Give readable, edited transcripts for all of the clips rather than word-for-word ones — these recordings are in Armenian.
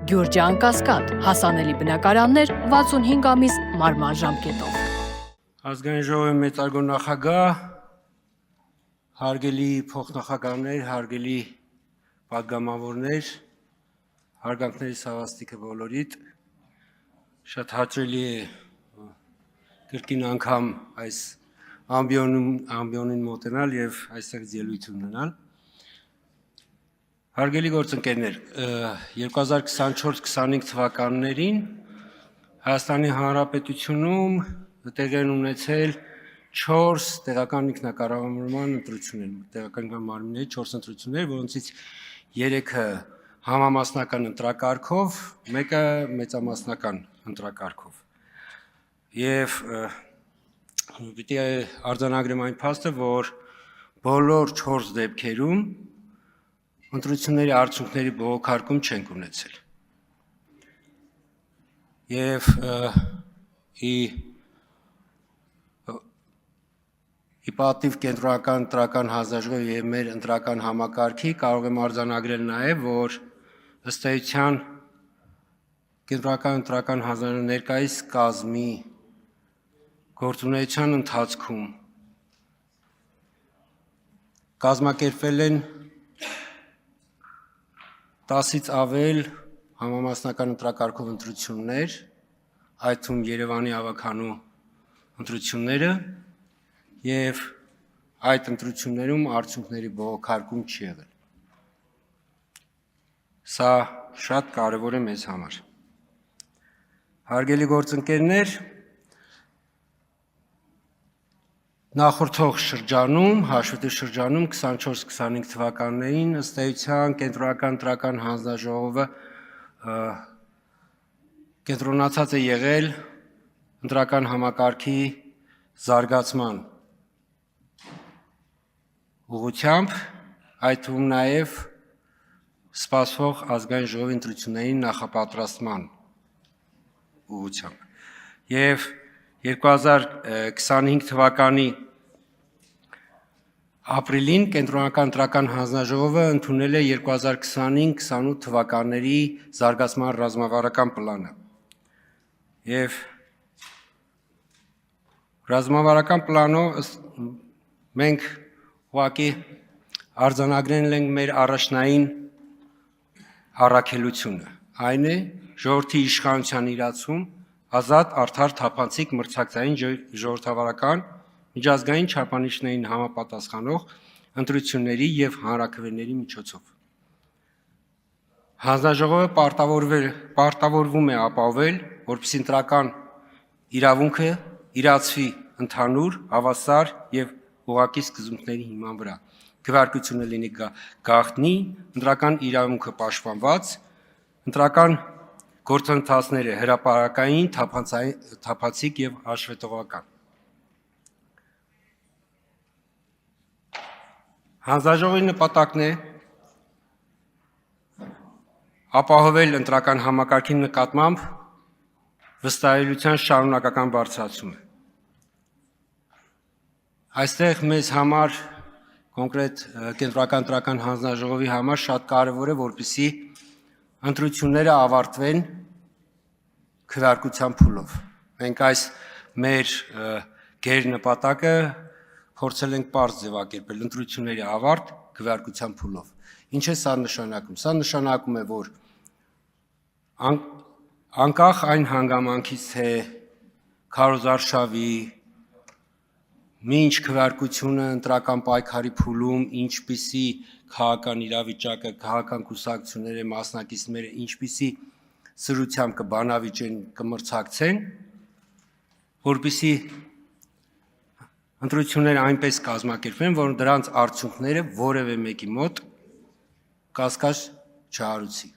Գյուրջան Կասկադ, հասանելի բնակարաններ 65 ամիս մարման ժամկետով։ Ազգային ժողովի մեծարգո նախագահ, հարգելի փոխնախագահներ, հարգելի պատգամավորներ, հարգանքների սավաստիքը բոլորիդ, շատ հաճելի է կրկին անգամ այս ամբիոնին մոտենալ և այստեղ ելույթ ունենալ։ Հարգելի գործընկերներ, 2024-25 թվականներին Հայաստանի Հանրապետությունում տեղի են ունեցել 4 տեղական ինքնակառավարման ընտրություններ, տեղական մարմինների 4 ընտրություններ, որոնցից 3-ը համամասնական ընտրակարգով, մեկը մեծամասնական ընտրակարգով։ Եվ պիտի արձանագրեմ այն փաստը, որ բոլոր 4 դեպքերում ընտրությունների արդյունքների բողոքարկում չենք ունեցել։ Եվ ի պատիվ կենտրոնական ընտրական հանձնաժողովի և մեր ընտրական համակարգի կարող եմ արձանագրել նաև, որ ըստ էության կենտրոնական ընտրական հանձնաժողովի ներկայիս կազմի գործունեության ընթացքում կազմակերպվել են 10-ից ավել համամասնական ընտրակարգով ընտրություններ, այդ թվում Երևանի ավագանու ընտրությունները և այդ ընտրություններում արդյունքների բողոքարկում չի եղել։ Սա շատ կարևոր է մեզ համար։ Հարգելի գործընկերներ, նախորդող շրջանում, հաշվետու շրջանում 24-25 թվականներին ըստ էության կենտրոնական ընտրական հանձնաժողովը կենտրոնացած է եղել ընտրական համակարգի զարգացման ուղղությամբ, այդ թվում նաև սպասվող ազգային ժողովի ընտրությունների նախապատրաստման ուղղությամբ։ Եվ 2025 թվականի ապրիլին կենտրոնական ընտրական հանձնաժողովը ընդունել է 2025-28 թվականների զարգացման ռազմավարական պլանը։ Եվ ռազմավարական պլանով մենք ուղղակի արձանագրել ենք մեր առաջնային առաքելությունը, այն է ժողովրդի իշխանության իրացում ազատ, արդար, թափանցիկ, մրցակցային, ժողովրդավարական, միջազգային չափանիշներին համապատասխանող ընտրությունների և հանրաքվեների միջոցով։ Հանձնաժողովը պարտավորվում է ապահովել, որպեսզի ընտրական իրավունքը իրացվի ընդհանուր, հավասար և ուղղակի սկզբունքների հիման վրա, քվեարկությունը լինի գաղտնի, ընտրական իրավունքը պաշտպանված, ընտրական գործընթացները հրապարակային, թափանցիկ և հաշվետվական։ Հանձնաժողովի նպատակն է ապահովել ընտրական համակարգի նկատմամբ վստահելիության շարունակական բարձրացումը։ Այստեղ մեզ համար, կոնկրետ կենտրոնական ընտրական հանձնաժողովի համար շատ կարևոր է, որպեսզի ընտրությունները ավարտվեն քվեարկության փուլով։ Մենք այս մեր գերնպատակը փորձել ենք պարզ ձևակերպել ընտրությունների ավարտ քվեարկության փուլով։ Ինչ է սա նշանակում։ Սա նշանակում է, որ անկախ այն հանգամանքից, թե քարոզարշավի, մինչ քվեարկությունը ընտրական պայքարի փուլում ինչպիսի քաղաքական իրավիճակը, քաղաքական կուսակցությունները, մասնակիցները ինչպիսի սրությամբ կբանավիճեն, կմրցակցեն, որպեսզի ընտրությունները այնպես կազմակերպվեն, որ դրանց արդյունքները որևէ մեկի մոտ կասկած չհարուցի։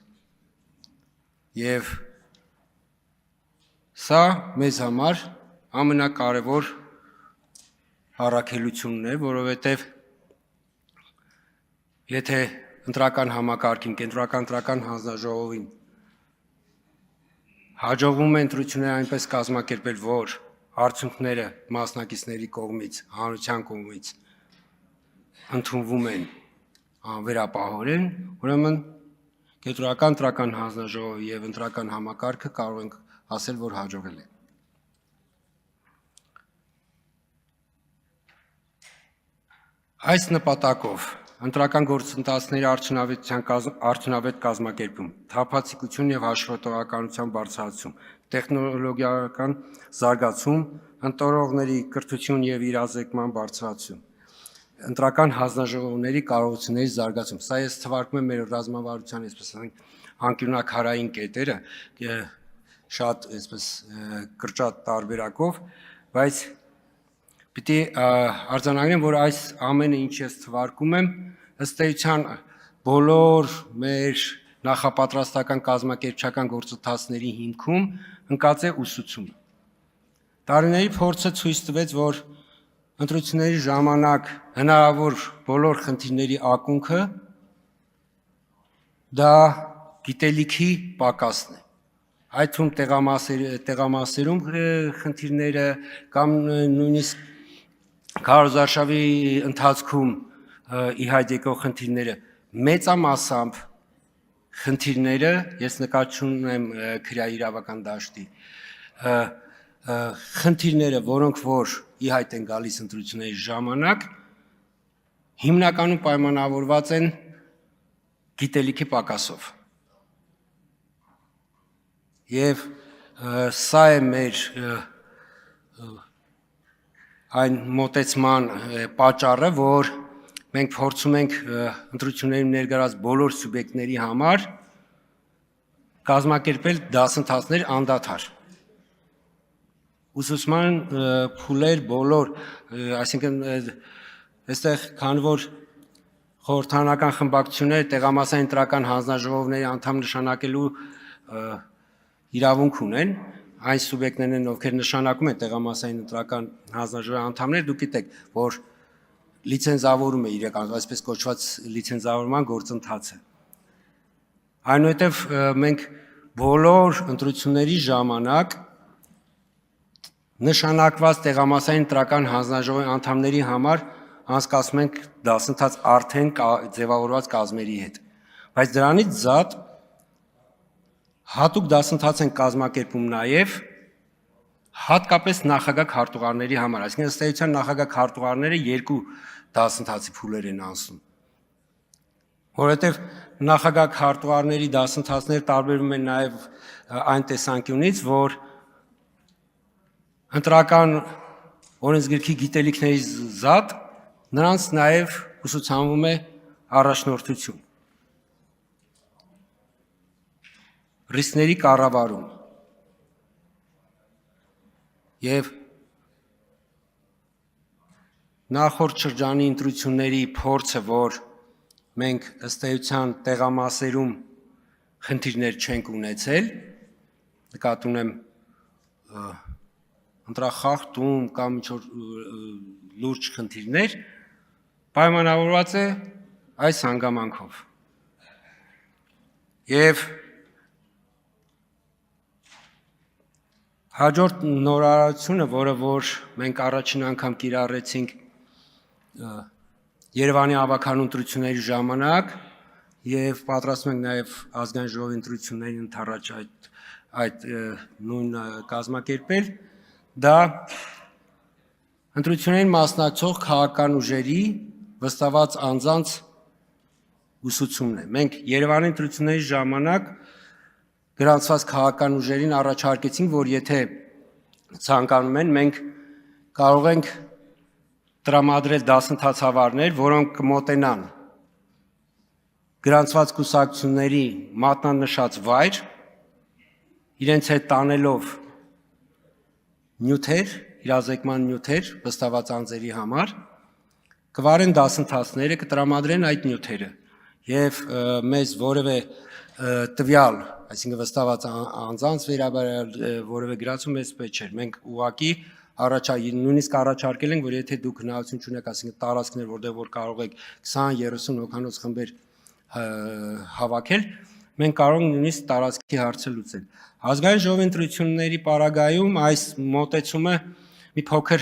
Եվ սա մեզ համար ամենակարևոր առաքելությունն է, որովհետև եթե ընտրական համակարգին, կենտրոնական ընտրական հանձնաժողովին հաջողվում է ընտրությունները այնպես կազմակերպել, որ արդյունքները մասնակիցների կողմից, հանրության կողմից ընդունվում են անվերապահորեն, ուրեմն Կենտրոնական ընտրական հանձնաժողովը եւ ընտրական համակարգը կարող ենք ասել, որ հաջողել է։ Այս նպատակով ընտրական գործընթացների արդյունավետ կազմակերպում, թափանցիկություն եւ հաշվետվողականության բարձրացում, տեխնոլոգիական զարգացում, ընտրողների կրթություն եւ իրազեկման բարձրացում, ընտրական հանձնաժողովների կարողությունների զարգացում։ Սա ես թվարկում եմ մեր ռազմավարության, այսպես ասենք, անկյունաքարային կետերը, շատ այսպես կրճատ տարբերակով, բայց պիտի արձանագրեմ, որ այս ամենը ինչ ես թվարկում եմ, ըստ էության բոլոր մեր նախապատրաստական կազմակերպչական գործընթացների հիմքում ընկած է ուսուցումը։ Տարիների փորձը ցույց տվեց, որ ընտրությունների ժամանակ հնարավոր բոլոր խնդիրների ակունքը դա գիտելիքի պակասն է։ Այդ թվում տեղամասերում խնդիրները կամ նույնիսկ քարոզարշավի ընթացքում ի հայտ եկող խնդիրները մեծամասամբ խնդիրները, ես նկատում եմ քրեաիրավական դաշտի խնդիրները, որոնք որ ի հայտ են գալիս ընտրությունների ժամանակ, հիմնականում պայմանավորված են գիտելիքի պակասով։ Եվ սա է մեր այն մոտեցման պատճառը, որ մենք փորձում ենք ընտրություններին ներգրաված բոլոր սուբյեկտների համար կազմակերպել դասընթացներ անդադար։ Ուսուցման փուլեր բոլոր, այսինքն այստեղ քանի որ խորհրդարանական խմբակցությունները տեղամասային ընտրական հանձնաժողովների անդամ նշանակելու իրավունք ունեն, այն սուբյեկտներն են, ովքեր նշանակում են տեղամասային ընտրական հանձնաժողովի անդամներ, դուք գիտեք, որ լիցենզավորում է իրականացվում, այսպես կոչված լիցենզավորման գործընթացը։ Այնուհետև մենք բոլոր ընտրությունների ժամանակ նշանակված տեղամասային ընտրական հանձնաժողովի անդամների համար անցկացնում ենք դասընթաց արդեն ձևավորված կազմերի հետ։ Բայց դրանից զատ հատուկ դասընթաց են կազմակերպում նաև հատկապես նախագահ քարտուղարների համար, այսինքն ըստ էության նախագահ քարտուղարները երկու դասընթացի փուլեր են անցնում, որովհետև նախագահ քարտուղարների դասընթացները տարբերվում են նաև այն տեսանկյունից, որ ընտրական օրենսգրքի գիտելիքների զատ նրանց նաև ուսուցանվում է առաջնորդություն, ռիսկների կառավարում եւ նախորդ շրջանի ընտրությունների փորձը, որ մենք ըստ էության տեղամասերում խնդիրներ չենք ունեցել, նկատի ունեմ ընտրախախտում կամ ինչ-որ լուրջ խնդիրներ, պայմանավորված է այս հանգամանքով։ Եվ հաջորդ նորարարությունը, որը որ մենք առաջին անգամ կիրառեցինք Երևանի ավագանու ընտրությունների ժամանակ եւ պատրաստում ենք նաեւ ազգային ժողովի ընտրություններին ընդառաջ այդ նույն կազմակերպել, դա ընտրություններին մասնակցող քաղաքական ուժերի վստահված անձանց ուսուցումն է։ Մենք Երևանի ընտրությունների ժամանակ գրանցված քաղաքական ուժերին առաջարկեցինք, որ եթե ցանկանում են, մենք կարող ենք տրամադրել դասընթացավարներ, որոնք կմոտենան գրանցված կուսակցությունների մատնանշած վայր, իրենց հետ տանելով նյութեր, իրազեկման նյութեր վստահված անձերի համար, կվարեն դասընթացները, կտրամադրեն այդ նյութերը եւ մեզ որևէ տվյալ, այսինքն վստահված անձանց վերաբերյալ որևէ գրացում մեզ պետք չէր։ Մենք ուղղակի նույնիսկ առաջարկել ենք, որ եթե դուք հնարավորություն ունեք, այսինքն տարածքներ, որտեղ որ կարող եք 20-30 հոգանոց խմբեր հավաքել, մենք կարող ենք նույնիսկ տարածքի հարցը լուծել։ Ազգային ժողովի ընտրությունների պարագայում այս մոտեցումը մի փոքր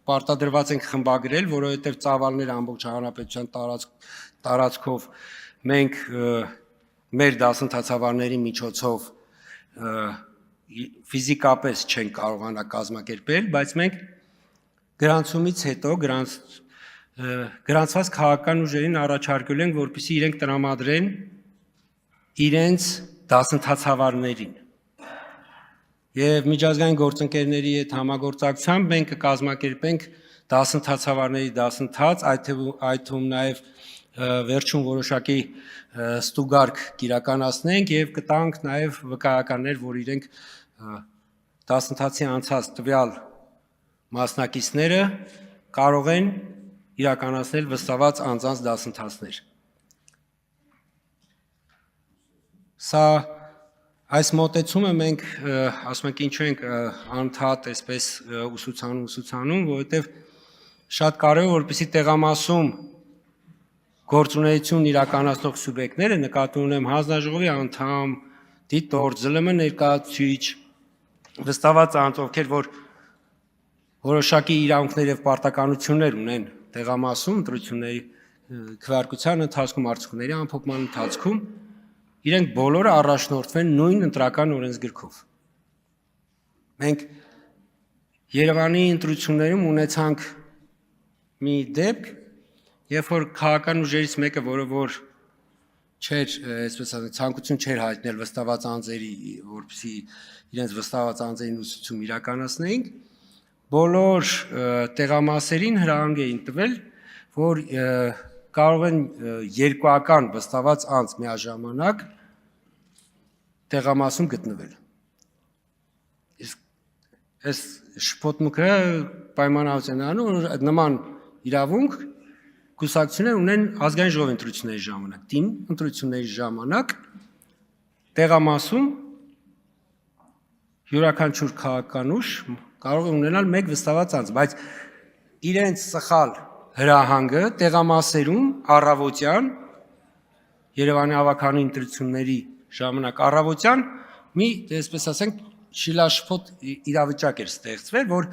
պարտադրված ենք խմբագրել, որովհետև ծավալները ամբողջ հանրապետության տարածքով մենք մեր դասընթացավարների միջոցով ֆիզիկապես չեն կարողանա կազմակերպել, բայց մենք գրանցումից հետո գրանցված քաղաքական ուժերին առաջարկել ենք, որպեսզի իրենք տրամադրեն իրենց դասընթացավարներին։ Եվ միջազգային գործընկերների հետ համագործակցությամբ մենք կկազմակերպենք դասընթացավարների դասընթաց, այդ թվում նաև վերջում որոշակի ստուգարք կիրականացնենք եւ կտանք նաև վկայականներ, որ իրենք դասընթացի անցած տվյալ մասնակիցները կարող են իրականացնել վստահված անձանց դասընթացներ։ Սա այս մոտեցումը մենք ասում ենք ինչու ենք անդադ այսպես ուսուցանում, որովհետև շատ կարևոր որպեսզի տեղամասում գործունեություն իրականացնող սուբյեկտները նկատի ունեմ հանձնաժողովի անդամ, դիտորդ, ԶԼՄ ներկայացուցիչ, վստահված անձ, ովքեր որ որոշակի իրավունքներ եւ պարտականություններ ունեն տեղամասում ընտրությունների քվեարկության ընթացքում, արդյունքների ամփոփման ընթացքում, իրենք բոլորը առաջնորդվեն նույն ընտրական օրենսգրքով։ Մենք Երևանի ընտրություններում ունեցանք մի դեպք, երբ որ քաղաքական ուժերից մեկը, որը որ չէր, այսպես ասած, ցանկություն չէր հայտնել վստահված անձերի, որպեսզի իրենց վստահված անձերին ուսուցում իրականացնեին, բոլոր տեղամասերին հրահանգ էին տվել, որ կարող են երկուական վստահված անձ միաժամանակ տեղամասում գտնվել։ Իսկ այս շփոթմունքը պայմանավորություն անում, որ նման իրավունք կուսակցություններ ունեն ազգային ժողովի ընտրությունների ժամանակ, տին ընտրությունների ժամանակ տեղամասում յուրաքանչյուր քաղաքական ուժ կարող է ունենալ մեկ վստահված անձ, բայց իրենց սխալ հրահանգը տեղամասերում առավոտյան Երևանի ավագանի ընտրությունների ժամանակ առավոտյան մի, այսպես ասենք, շիլաշփոթ իրավիճակ էր ստեղծվել, որ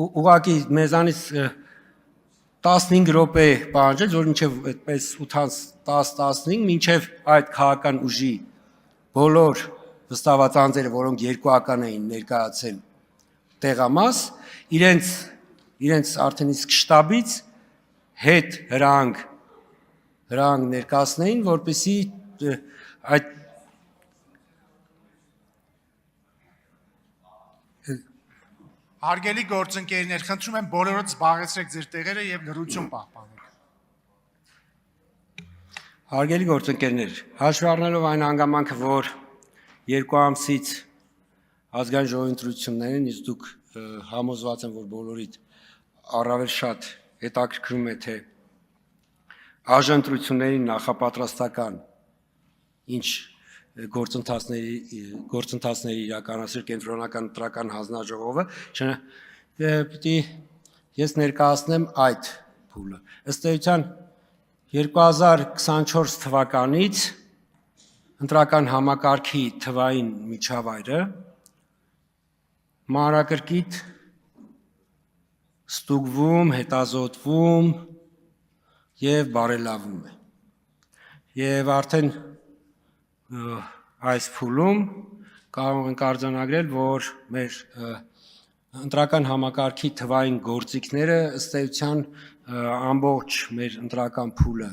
ուղղակի մեզանից 15 րոպե պահանջեց, որ մինչև այդպես 8:10-15 մինչև այդ քաղաքական ուժի բոլոր վստահված անձերը, որոնք երկուական էին ներկայացել տեղամաս, իրենց արդեն իսկ շտաբից հետ հրահանգ ներկայացնեին, որպեսզի այդ Հարգելի գործընկերներ, խնդրում եմ բոլորդ զբաղեցրեք ձեր տեղերը եւ լռություն պահպանեք։ Հարգելի գործընկերներ, հաշվի առնելով այն հանգամանքը, որ 2 ամսից ազգային ժողովի ընտրություններն, իսկ դուք համոզված եմ, որ բոլորիդ առավել շատ հետաքրքրում է, թե ԱԺ-ընտրությունների նախապատրաստական ինչ գործընթացների իրականացրել կենտրոնական ընտրական հանձնաժողովը, պիտի ես ներկայացնեմ այդ փուլը։ Ըստ էության 2024 թվականից ընտրական համակարգի թվային միջավայրը մանրակրկիտ ստուգվում, հետազոտվում եւ բարելավում է։ Եվ արդեն այս փուլում կարող ենք արձանագրել, որ մեր ընտրական համակարգի թվային գործիքները ըստ էության ամբողջ մեր ընտրական փուլը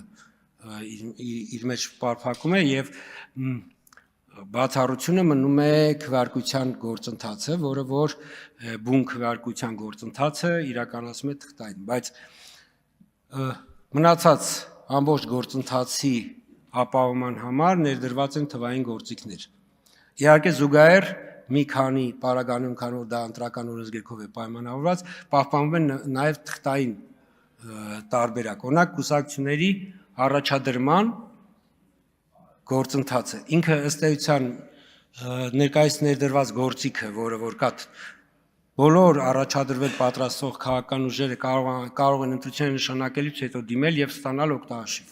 իր մեջ պարփակում է եւ բացառությունը մնում է քվեարկության գործընթացը, որը որ բուն քվեարկության գործընթացը իրականացում է թղթային, բայց մնացած ամբողջ գործընթացի ապահովման համար ներդրված են թվային գործիքներ։ Իհարկե զուգահեռ մի քանի պարագայում, քանի որ դա ընտրական օրենսգրքով է պայմանավորված, պահպանվում է նաև թղթային տարբերակ։ Օրինակ կուսակցությունների առաջադրման գործընթացը ինքը ըստ էության ներկայիս ներդրված գործիքը, որը որ կա բոլոր առաջադրվել պատրաստող քաղաքական ուժերը կարող են ընտրությունները նշանակելուց հետո դիմել եւ ստանալ օգտահաշիվ։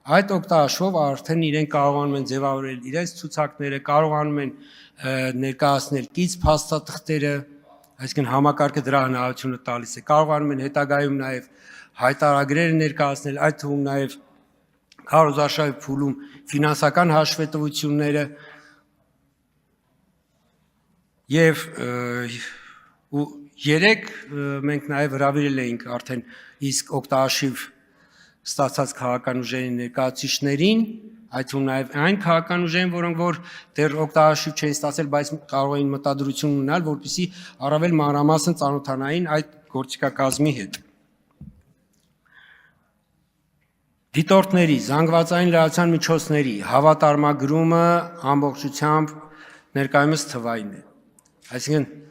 Այդ օգտահաշվով արդեն իրենք կարողանում են ձևավորել իրենց ցուցակները, կարողանում են ներկայացնել կից փաստաթղթերը, այսինքն համակարգը դրա հնարավորությունը տալիս է, կարողանում են հետագայում նաև հայտարարագրեր ներկայացնել, այդ թվում նաև քարոզարշավի փուլում ֆինանսական հաշվետվությունները եւ երեք մենք նաեւ հրավիրել էինք արդեն իսկ օգտարշիվ ստացած քաղաքական ուժերի ներկայացուցիչներին, այդ թվում նաեւ այն քաղաքական ուժերին, որոնք որ դեռ օգտարշիվ չէին ստացել, բայց կարող էին մտադրություն ունենալ, որպեսզի առավել մանրամասն ծանոթանային այդ գործիքակազմի հետ։ Դիտորդների, զանգվածային լրատվության միջոցների հավատարմագրումը ամբողջությամբ ներկայումս թվային է։ Այսինքն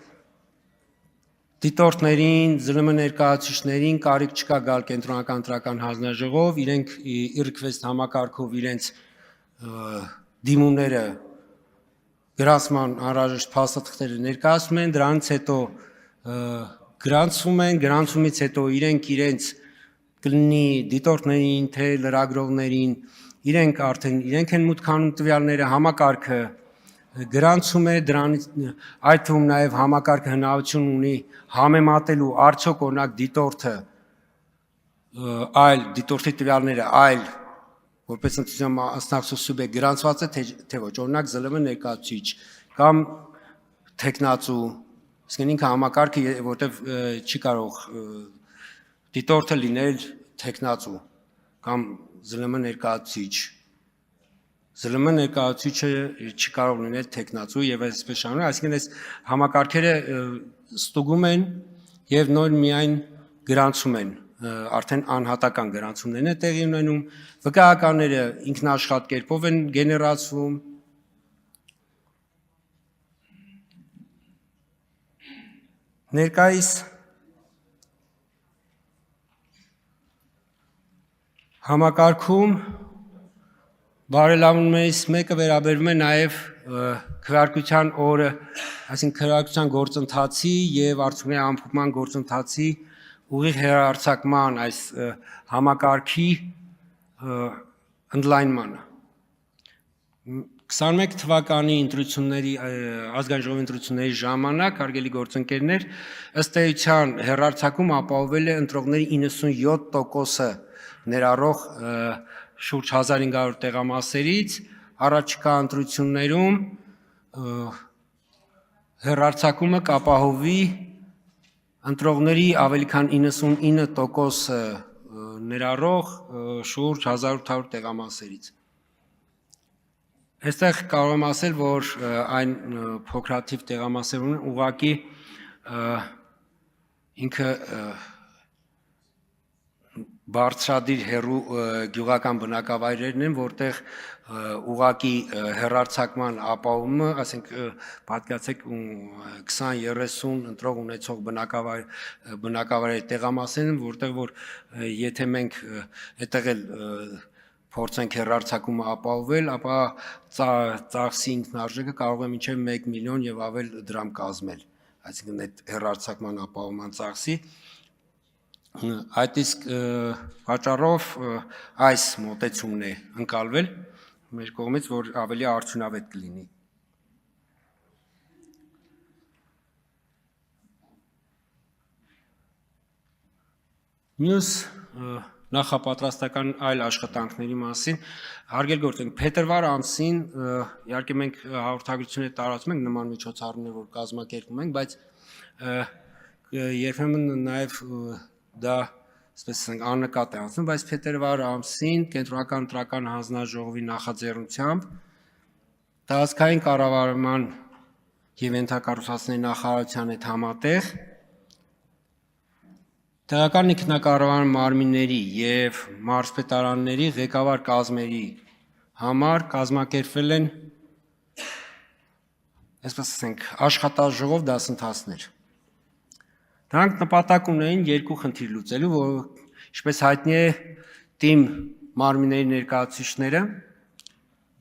դիտորդներին, ԶԼՄ ներկայացուցիչներին կարիք չկա գալ կենտրոնական ընտրական հանձնաժողով, իրենք request համակարգով իրենց դիմումները գրանցման անհրաժեշտ փաստաթղթերը ներկայացնում են, դրանից հետո գրանցվում են, գրանցումից հետո իրենք կլինի դիտորդներին, թե լրագրողներին, իրենք են մուտքանում տվյալները, համակարգը գրանցում է, դրանից այդ թվում նաև համակարգը հնարավորություն ունի համեմատելու արդյոք օրինակ դիտորդի տվյալները այլ որպես ընտրության մասնակցող սուբյեկտ գրանցված է թե ոչ, օրինակ ԶԼՄ ներկայացուցիչ կամ թեկնածու, իսկ ինքը համակարգը որտեղ չի կարող դիտորդը լինել թեկնածու կամ ԶԼՄ ներկայացուցիչ, ԶԼՄ ներկայացուցիչը չի կարող լինել թեկնածու եւ այսպես շարունակ, այսինքն այս համակարգերը ստուգում են եւ նոր միայն գրանցում են, արդեն անհատական գրանցումներն է տեղի ունենում, վկայականները ինքնաշխատ կերպով են գեներացվում, ներկայիս համակարգում բարելավումներից մեկը վերաբերում է նաև քվեարկության օրը, այսինքն քվեարկության գործընթացի եւ արդյունքների ամփոփման գործընթացի ուղիղ հեռարձակման այս համակարգի ընդլայնմանը։ 21 թվականի ընտրությունների ազգային ժողովի ընտրությունների ժամանակ հարգելի գործընկերներ ըստ էության հեռարձակում ապահովել է ընտրողների 97%-ը ներառող շուրջ 1500 տեղամասերից, առաջիկա ընտրություններում հեռարձակումը կապահովի ընտրողների ավելի քան 99%-ը ներառող շուրջ 1800 տեղամասերից։ Այստեղ կարող եմ ասել, որ այն փոքրաթիվ տեղամասերն ուղղակի ինքը բարձրադիր հեռու գյուղական բնակավայրերն են, որտեղ ուղղակի հեռարձակման ապահովումը, ասենք պատկերացեք 20-30 ընտրող ունեցող բնակավայրերի տեղամասերն են, որտեղ որ եթե մենք այդտեղ էլ փորձենք հեռարձակումը ապահովել, ապա ծախսի ինքնարժեքը կարող է մինչև 1 միլիոն եւ ավել դրամ կազմել, այսինքն այդ հեռարձակման ապահովման ծախսի։ Այդ իսկ պատճառով այս մոտեցումն է ընկալվել մեր կողմից, որ ավելի արդյունավետ կլինի։ Մյուս նախապատրաստական այլ աշխատանքների մասին հարգելի գործընկերներ, փետրվար ամսին իհարկե մենք հաղորդագրություններ տարածում ենք նման միջոցառումներ, որ կազմակերպում ենք, բայց երբեմն նաև դա այսպես ասենք աննկատ է անցնում, բայց փետրվար ամսին կենտրոնական ընտրական հանձնաժողովի նախաձեռնությամբ տարածքային կառավարման եւ ենթակառուցվածքների նախարարության հետ համատեղ տեղական ինքնակառավարման մարմինների եւ մարզպետարանների ղեկավար կազմերի համար կազմակերպվել են այսպես ասենք աշխատաժողով դասընթացներ։ Դրանք նպատակ ունեին երկու խնդիր լուծելու, որ ինչպես հայտնի է, թիմ մարմինների ներկայացուցիչները,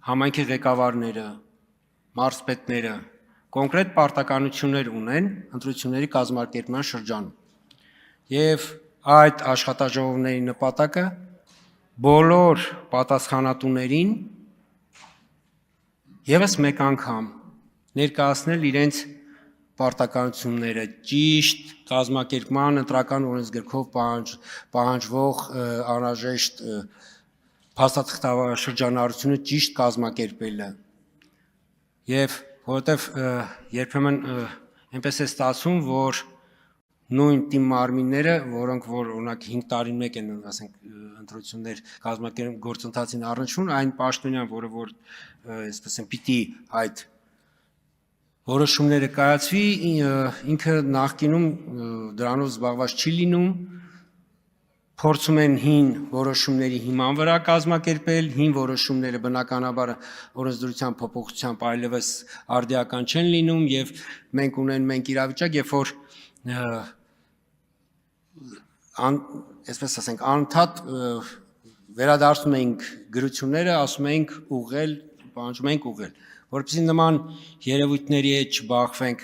համայնքի ղեկավարները, մարզպետները կոնկրետ պարտականություններ ունեն ընտրությունների կազմակերպման շրջանում։ Եվ այդ աշխատաժողովների նպատակը բոլոր պատասխանատուներին եւս մեկ անգամ ներկայացնել իրենց պարտականությունները ճիշտ կազմակերպման ընտրական օրենսգրքով պահանջվող անհրաժեշտ փաստաթղթաշրջանառությունը ճիշտ կազմակերպելը եւ որովհետեւ երբեմն այնպես է ստացվում, որ նույն թիմ մարմինները, որոնք որ օրինակ 5 տարին մեկ են, ասենք, ընտրություններ կազմակերպում գործընթացին առնչվում, այն պաշտոնյան, որը որ այսպես են պիտի այդ որոշումները կայացվի, ինքը նախկինում դրանով զբաղված չի լինում, փորձում են հին որոշումների հիման վրա կազմակերպել, հին որոշումները բնականաբար օրենսդրության փոփոխությամբ այլևս արդիական չեն լինում եւ մենք իրավիճակ, երբ որ այսպես ասենք, անընդհատ վերադարձնում էինք գրությունները, ասում էինք ուղղել, պահանջում էինք ուղղել, որպեսզի նման երևույթների հետ չբախվենք,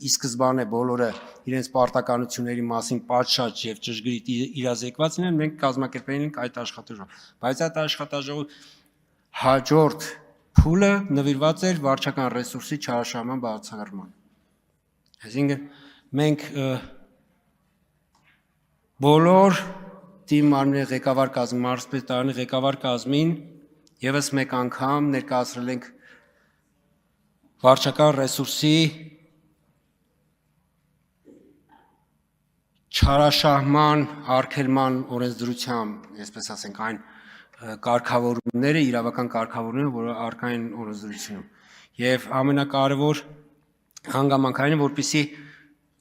ի սկզբանե բոլորը իրենց պարտականությունների մասին պատշաճ եւ ճշգրիտ իրազեկված լինեն, մենք կազմակերպել ենք այդ աշխատաժողով, բայց այդ աշխատաժողովի հաջորդ փուլը նվիրված էր վարչական ռեսուրսի չարաշահման բացառման։ Այսինքն մենք բոլոր թիմ մարմինների ղեկավար կազմի, մարզպետարանի ղեկավար կազմին եւս մեկ անգամ ներկայացրել ենք վարչական ռեսուրսի չարաշահման, արգելման օրենսդրությամբ, այսպես ասենք, այն կարգավորումները, իրավական կարգավորումները, որը առկա են օրենսդրությունում։ Եվ ամենակարևոր հանգամանքն է, որպեսզի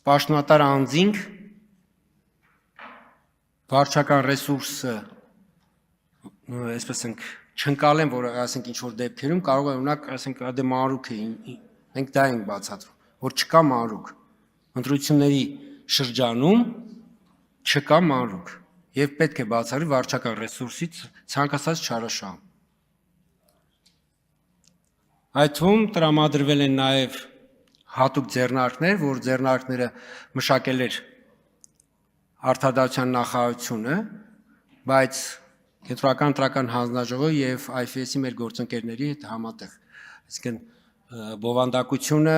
պաշտոնատար անձինք վարչական ռեսուրսը, այսպես ենք, չընկալեն, որ ասենք ինչ որ դեպքերում կարող է օրինակ, ասենք, դե մանրուք է, մենք դա ենք բացատրում, որ չկա մանրուք։ Ընտրությունների շրջանում չկա մանրուք եւ պետք է բացառի վարչական ռեսուրսից ցանկացած չարաշահում։ Այդ թվում տրամադրվել են նաեւ հատուկ ձեռնարկներ, որ ձեռնարկները մշակել էր Արդարադատության նախարարությունը, բայց Կենտրոնական ընտրական հանձնաժողովը եւ IFS-ի մեր գործընկերների հետ համատեղ, այսինքն բովանդակությունը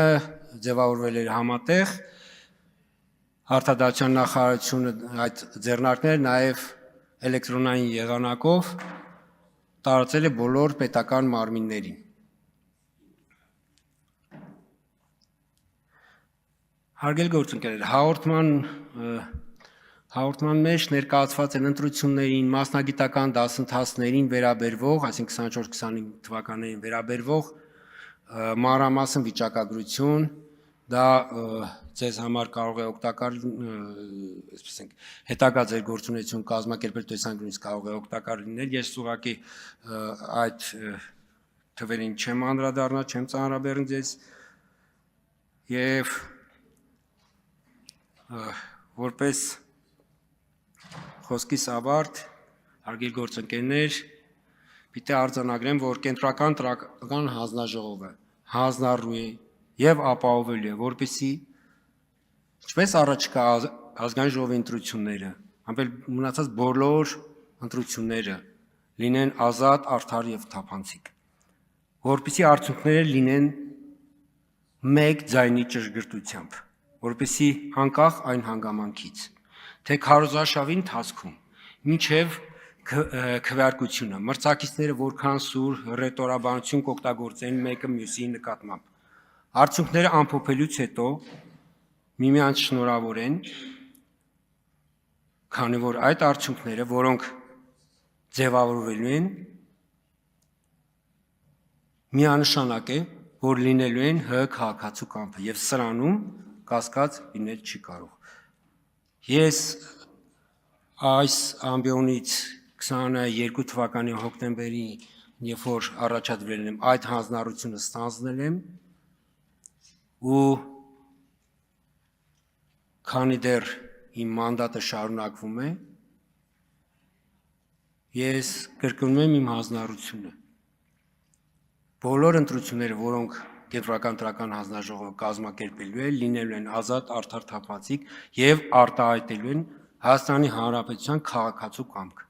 ձևավորվել էր համատեղ, Արդարադատության նախարարությունը այդ ձեռնարկները նաեւ էլեկտրոնային եղանակով տարածել է բոլոր պետական մարմիններին։ Հարգելի գործընկերներ, հաղորդման մեջ ներկայացված են ընտրություններին, մասնագիտական դասընթացներին վերաբերվող, այսինքն 24-25 թվականներին վերաբերվող մանրամասն վիճակագրություն, դա ձեզ համար կարող է օգտակար, այսպես ենք, հետագա ձեր գործունեություն կազմակերպել տեսանկյունից կարող է օգտակար լինել, ես ուղղակի այդ թվերին չեմ անդրադառնա, չեմ ծանրաբեռնի ձեզ եւ որպես խոսքիս ավարտ, հարգելի գործընկերներ, պիտի արձանագրեմ, որ Կենտրոնական ընտրական հանձնաժողովը հանձնառու է եւ ապահովելու է, որպեսզի ինչպես առաջկա ազգային ժողովի ընտրությունները, այնպես մնացած բոլոր ընտրությունները լինեն ազատ, արդար եւ թափանցիկ, որպեսզի արդյունքները լինեն մեկ ձայնի ճշգրտությամբ, որպեսզի անկախ այն հանգամանքից թե քարոզարշավի ընթացքում մինչև քվեարկությունը մրցակիցները որքան սուր ռետորաբանություն կօգտագործեն մեկը մյուսի նկատմամբ արդյունքները ամփոփելուց հետո միմյանց շնորհավորեն, քանի որ այդ արդյունքները, որոնք ձևավորվելու են, միանշանակ է, որ լինելու են ՀՀ քաղաքացու կամքը եւ սրանում կասկած լինել չի կարող։ Ես այս ամբիոնից 22 թվականի հոկտեմբերի, երբ որ առաջադրել եմ այդ հանձնառությունը ստանձնել եմ ու քանի դեռ իմ մանդատը շարունակվում է, ես կրկնում եմ իմ հանձնառությունը։ Բոլոր ընտրությունները, որոնք Կենտրոնական ընտրական հանձնաժողովը կազմակերպելու է, լինելու են ազատ, արդար, թափանցիկ եւ արտահայտելու են Հայաստանի Հանրապետության քաղաքացու կամքը։